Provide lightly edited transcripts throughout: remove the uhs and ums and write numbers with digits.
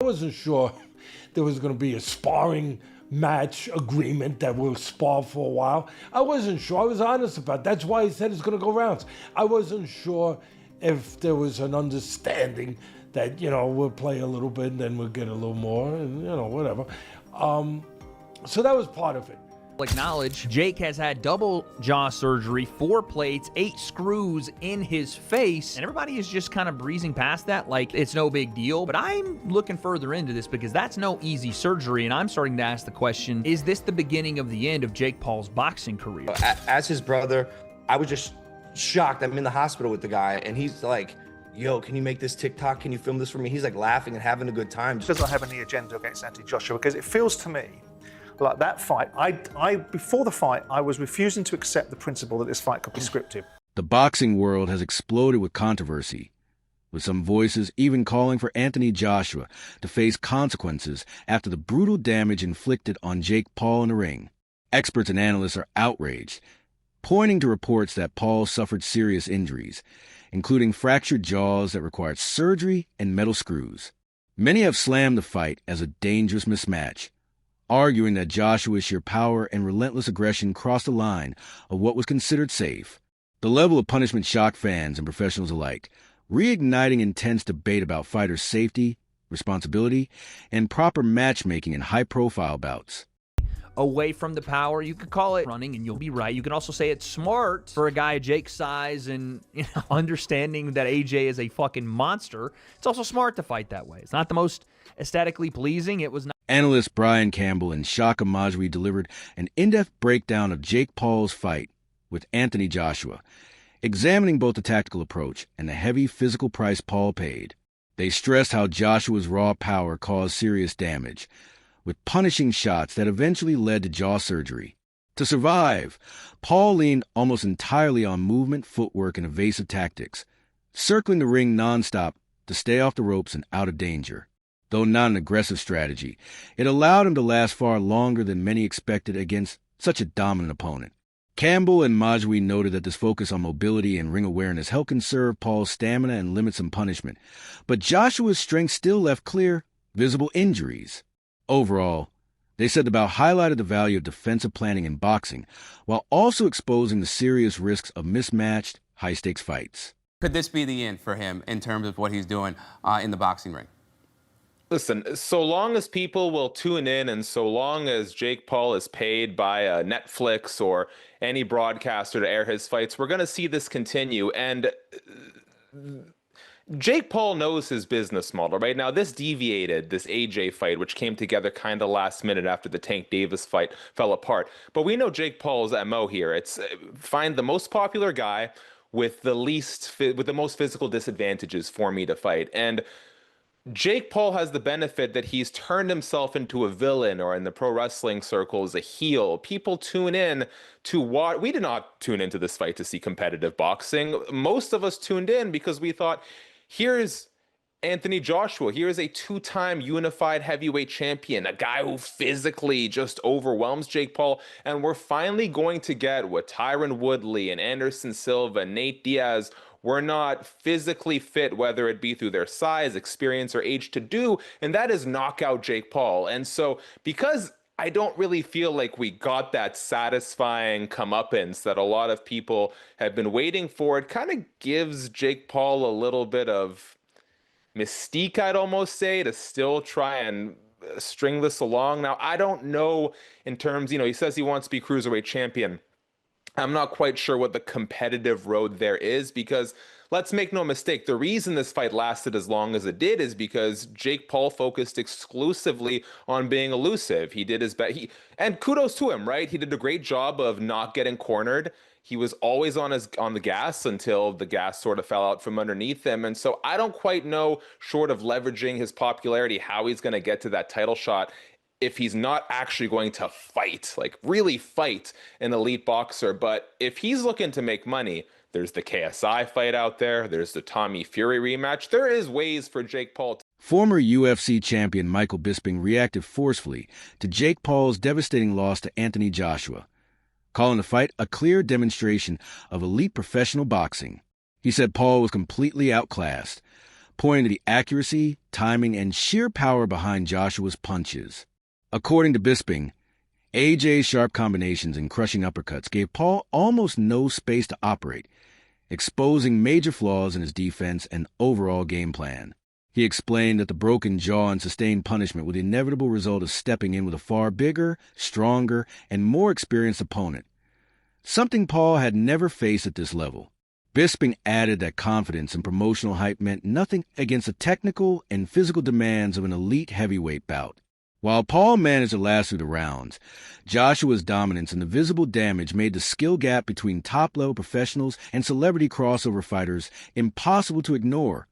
wasn't sure there was going to be a sparring match agreement that we'll spar for a while. I wasn't sure. I was honest about it. That's why he said it's going to go rounds. I wasn't sure if there was an understanding that, we'll play a little bit and then we'll get a little more and, whatever. So that was part of it. Acknowledge Jake has had double jaw surgery, 4 plates, 8 screws in his face, and everybody is just kind of breezing past that like it's no big deal. But I'm looking further into this because that's no easy surgery, and I'm starting to ask the question, is this the beginning of the end of Jake Paul's boxing career? As his brother, I was just shocked. I'm in the hospital with the guy, and he's like, yo, can you make this TikTok? Can you film this for me? He's like laughing and having a good time. Does not have any agenda against Anthony Joshua, because it feels to me like that fight, I before the fight, I was refusing to accept the principle that this fight could be scripted. The boxing world has exploded with controversy, with some voices even calling for Anthony Joshua to face consequences after the brutal damage inflicted on Jake Paul in the ring. Experts and analysts are outraged, pointing to reports that Paul suffered serious injuries, including fractured jaws that required surgery and metal screws. Many have slammed the fight as a dangerous mismatch, arguing that Joshua's sheer power and relentless aggression crossed the line of what was considered safe. The level of punishment shocked fans and professionals alike, reigniting intense debate about fighters' safety, responsibility, and proper matchmaking in high-profile bouts. Away from the power, you could call it running, and you'll be right. You can also say it's smart for a guy of Jake's size and understanding that AJ is a fucking monster. It's also smart to fight that way. It's not the most aesthetically pleasing. It was not. Analysts Brian Campbell and Shaka Majwi delivered an in-depth breakdown of Jake Paul's fight with Anthony Joshua, examining both the tactical approach and the heavy physical price Paul paid. They stressed how Joshua's raw power caused serious damage, with punishing shots that eventually led to jaw surgery. To survive, Paul leaned almost entirely on movement, footwork, and evasive tactics, circling the ring nonstop to stay off the ropes and out of danger. Though not an aggressive strategy, it allowed him to last far longer than many expected against such a dominant opponent. Campbell and Majwi noted that this focus on mobility and ring awareness helped conserve Paul's stamina and limit some punishment, but Joshua's strength still left clear, visible injuries. Overall, they said the bout highlighted the value of defensive planning in boxing, while also exposing the serious risks of mismatched, high-stakes fights. Could this be the end for him in terms of what he's doing in the boxing ring? Listen, so long as people will tune in and so long as Jake Paul is paid by Netflix or any broadcaster to air his fights, we're going to see this continue. And Jake Paul knows his business model, right? Now, this deviated, this AJ fight, which came together kind of last minute after the Tank Davis fight fell apart. But we know Jake Paul's MO here. It's find the most popular guy with the most physical disadvantages for me to fight. And Jake Paul has the benefit that he's turned himself into a villain, or in the pro wrestling circles, a heel. People tune in to watch. We did not tune into this fight to see competitive boxing. Most of us tuned in because we thought, here's Anthony Joshua. Here's a 2-time unified heavyweight champion, a guy who physically just overwhelms Jake Paul. And we're finally going to get what Tyron Woodley and Anderson Silva, Nate Diaz were not physically fit, whether it be through their size, experience, or age to do, and that is knock out Jake Paul. And so because I don't really feel like we got that satisfying comeuppance that a lot of people have been waiting for, it kind of gives Jake Paul a little bit of mystique, I'd almost say, to still try and string this along. Now, I don't know in terms, he says he wants to be cruiserweight champion. I'm not quite sure what the competitive road there is, because let's make no mistake, the reason this fight lasted as long as it did is because Jake Paul focused exclusively on being elusive. He did his best, and kudos to him, right? He did a great job of not getting cornered. He was always on the gas until the gas sort of fell out from underneath him. And so I don't quite know, short of leveraging his popularity, how he's going to get to that title shot if he's not actually going to fight, like really fight an elite boxer. But if he's looking to make money, there's the KSI fight out there. There's the Tommy Fury rematch. There is ways for Jake Paul. Former UFC champion Michael Bisping reacted forcefully to Jake Paul's devastating loss to Anthony Joshua, calling the fight a clear demonstration of elite professional boxing. He said Paul was completely outclassed, pointing to the accuracy, timing, and sheer power behind Joshua's punches. According to Bisping, AJ's sharp combinations and crushing uppercuts gave Paul almost no space to operate, exposing major flaws in his defense and overall game plan. He explained that the broken jaw and sustained punishment were the inevitable result of stepping in with a far bigger, stronger, and more experienced opponent, something Paul had never faced at this level. Bisping added that confidence and promotional hype meant nothing against the technical and physical demands of an elite heavyweight bout. While Paul managed to last through the rounds, Joshua's dominance and the visible damage made the skill gap between top-level professionals and celebrity crossover fighters impossible to ignore,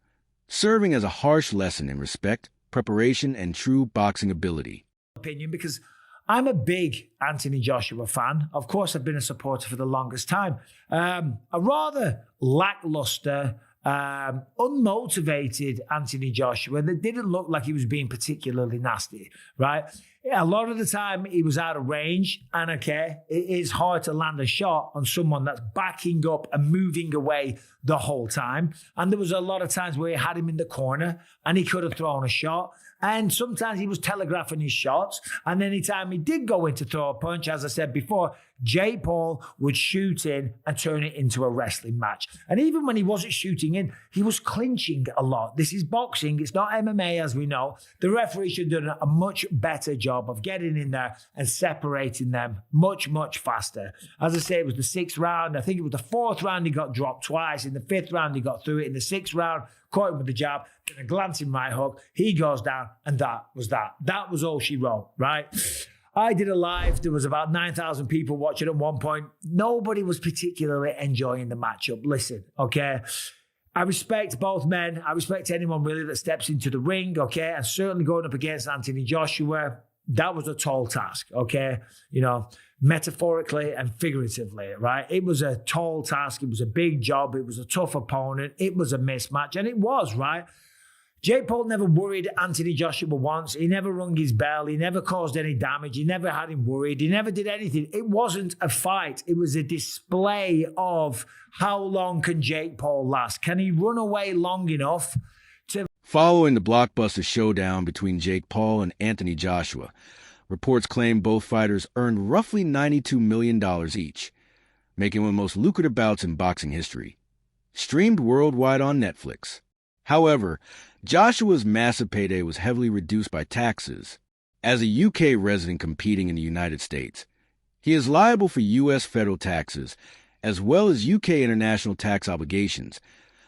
serving as a harsh lesson in respect, preparation, and true boxing ability. Opinion, because I'm a big Anthony Joshua fan. Of course, I've been a supporter for the longest time. A rather lackluster, unmotivated Anthony Joshua that didn't look like he was being particularly nasty, right? A lot of the time he was out of range, and okay, it is hard to land a shot on someone that's backing up and moving away the whole time. And there was a lot of times where he had him in the corner and he could have thrown a shot. And sometimes he was telegraphing his shots. And anytime he did go in to throw a punch, as I said before, Jake Paul would shoot in and turn it into a wrestling match. And even when he wasn't shooting in, he was clinching a lot. This is boxing. It's not MMA, as we know. The referee should have done a much better job of getting in there and separating them much, much faster. As I say, it was the 6th round. I think it was the 4th round he got dropped twice. In the 5th round, he got through it. In the 6th round, caught him with the jab, then a glancing right hook. He goes down, and that was that. That was all she wrote, right? I did a live. There was about 9,000 people watching at one point. Nobody was particularly enjoying the matchup. Listen, okay? I respect both men. I respect anyone really that steps into the ring, okay? And certainly going up against Anthony Joshua, that was a tall task, okay? You know, metaphorically and figuratively, right? It was a tall task. It was a big job. It was a tough opponent. It was a mismatch, and it was, right? Jake Paul never worried Anthony Joshua once. He never rung his bell. He never caused any damage. He never had him worried. He never did anything. It wasn't a fight. It was a display of how long can Jake Paul last? Can he run away long enough to... Following the blockbuster showdown between Jake Paul and Anthony Joshua, reports claim both fighters earned roughly $92 million each, making one of the most lucrative bouts in boxing history. Streamed worldwide on Netflix. However, Joshua's massive payday was heavily reduced by taxes. As a UK resident competing in the United States, he is liable for U.S. federal taxes, as well as UK international tax obligations,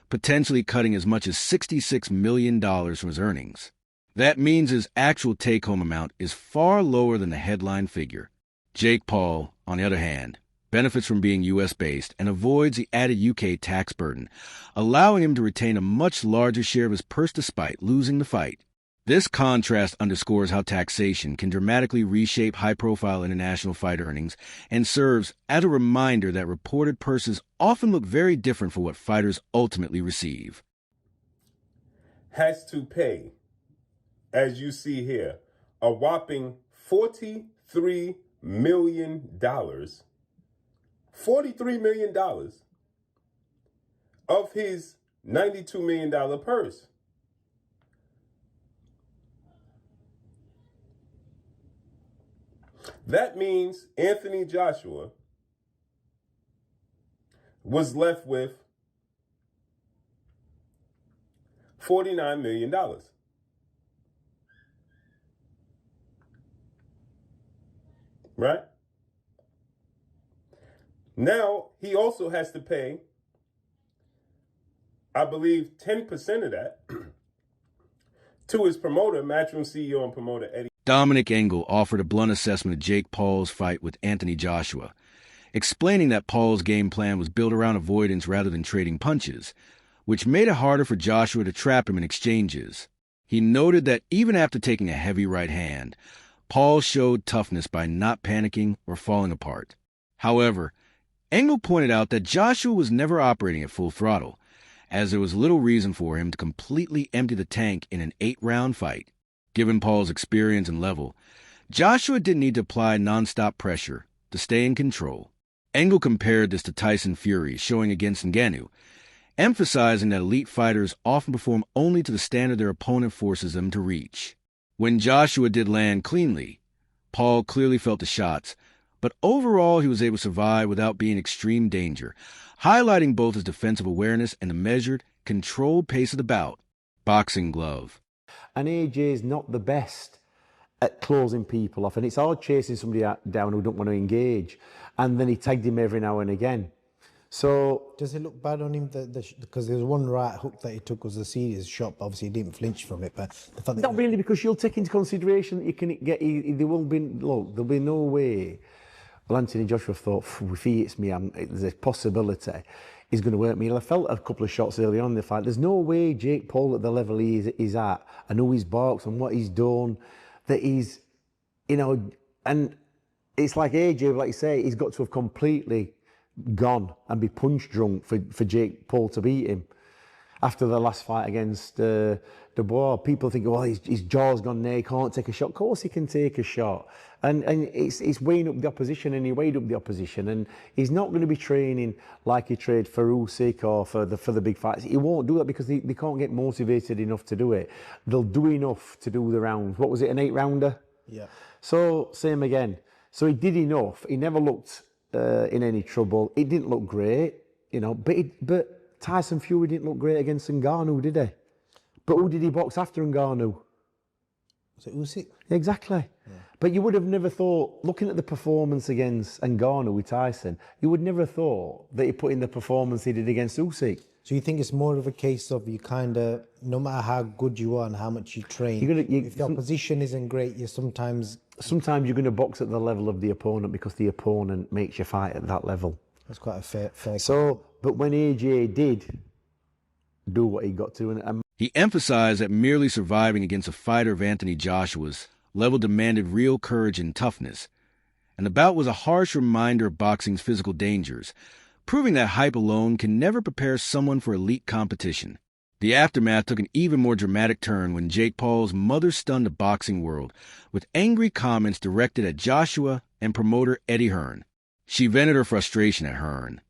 potentially cutting as much as $66 million from his earnings. That means his actual take-home amount is far lower than the headline figure. Jake Paul, on the other hand, benefits from being U.S.-based and avoids the added UK tax burden, allowing him to retain a much larger share of his purse despite losing the fight. This contrast underscores how taxation can dramatically reshape high-profile international fight earnings and serves as a reminder that reported purses often look very different for what fighters ultimately receive. Has to pay, as you see here, a whopping $43 million. $43 million of his $92 million purse. That means Anthony Joshua was left with $49 million. Right? Now, he also has to pay, I believe, 10% of that to his promoter, Matchroom CEO and promoter Eddie. Dominic Engel offered a blunt assessment of Jake Paul's fight with Anthony Joshua, explaining that Paul's game plan was built around avoidance rather than trading punches, which made it harder for Joshua to trap him in exchanges. He noted that even after taking a heavy right hand, Paul showed toughness by not panicking or falling apart. However, Engel pointed out that Joshua was never operating at full throttle, as there was little reason for him to completely empty the tank in an 8-round fight. Given Paul's experience and level, Joshua didn't need to apply nonstop pressure to stay in control. Engel compared this to Tyson Fury showing against Ngannou, emphasizing that elite fighters often perform only to the standard their opponent forces them to reach. When Joshua did land cleanly, Paul clearly felt the shots, but overall he was able to survive without being in extreme danger, highlighting both his defensive awareness and the measured, controlled pace of the bout. Boxing glove. And AJ is not the best at closing people off, and it's hard chasing somebody down who don't want to engage. And then he tagged him every now and again. So does it look bad on him because there was one right hook that he took was a serious shot, but obviously he didn't flinch from it. But the fact not really, because you'll take into consideration that you can get. There won't be there'll be no way. Well, Anthony Joshua thought, if he hits me, there's a possibility he's going to hurt me. I felt a couple of shots early on in the fight. There's no way Jake Paul at the level he's at, and who he's boxed and what he's done, that he's, and it's like AJ, like you say, he's got to have completely gone and be punch drunk for Jake Paul to beat him. After the last fight against Dubois, people think, well, his jaw's gone there, he can't take a shot. Of course he can take a shot. And it's weighing up the opposition, and he weighed up the opposition. And he's not going to be training like he trained for Usyk or for the big fights. He won't do that because they can't get motivated enough to do it. They'll do enough to do the rounds. What was it, an 8-rounder? Yeah. So, same again. So he did enough. He never looked in any trouble. It didn't look great, but Tyson Fury didn't look great against Ngannou, did he? But who did he box after Ngannou? Was it Usyk? Exactly. Yeah. But you would have never thought, looking at the performance against Ngannou with Tyson, you would never have thought that he put in the performance he did against Usyk. So you think it's more of a case of you kind of, no matter how good you are and how much you train, if the opposition isn't great, you sometimes you're going to box at the level of the opponent because the opponent makes you fight at that level. That's quite a fair. So, but when AJ did do what he got to, and he emphasized that merely surviving against a fighter of Anthony Joshua's level demanded real courage and toughness, and the bout was a harsh reminder of boxing's physical dangers, proving that hype alone can never prepare someone for elite competition. The aftermath took an even more dramatic turn when Jake Paul's mother stunned the boxing world with angry comments directed at Joshua and promoter Eddie Hearn. She vented her frustration at Hearn,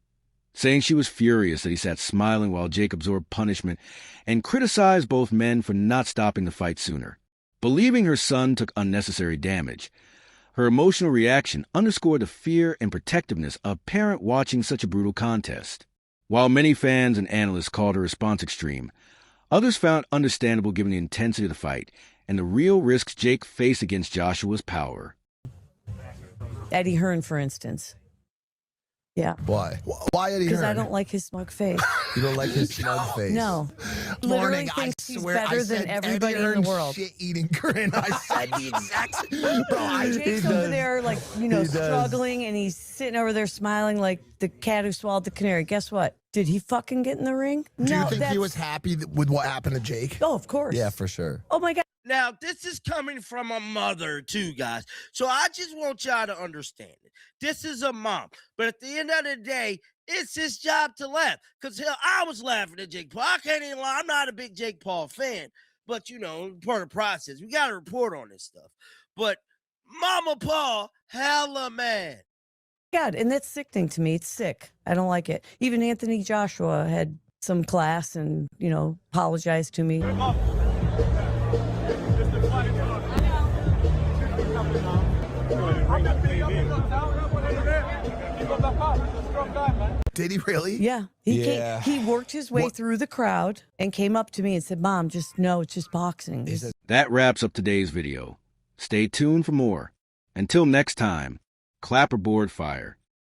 saying she was furious that he sat smiling while Jake absorbed punishment, and criticized both men for not stopping the fight sooner. Believing her son took unnecessary damage, her emotional reaction underscored the fear and protectiveness of a parent watching such a brutal contest. While many fans and analysts called her response extreme, others found understandable given the intensity of the fight and the real risks Jake faced against Joshua's power. Eddie Hearn, for instance. Yeah. Why? Why Eddie Hearn? Because I don't like his smug face. You don't like his smug face? No. Literally thinks he's better than everybody in the world. Shit-eating grin. I said the exact bro. Jake's over there, like, struggling, and he's sitting over there smiling like the cat who swallowed the canary. Guess what? Did he fucking get in the ring? Do you think he was happy with what happened to Jake? Oh, of course. Yeah, for sure. Oh, my God. Now, this is coming from a mother, too, guys. So I just want y'all to understand it. This is a mom. But at the end of the day, it's his job to laugh. Because, hell, I was laughing at Jake Paul. I can't even lie. I'm not a big Jake Paul fan. But, part of the process. We got to report on this stuff. But Mama Paul, hella mad. God, and that's sickening to me. It's sick. I don't like it. Even Anthony Joshua had some class and, apologized to me. Did he really? Yeah. He worked his way through the crowd and came up to me and said, Mom, just know it's just boxing. That wraps up today's video. Stay tuned for more. Until next time, clap or board fire.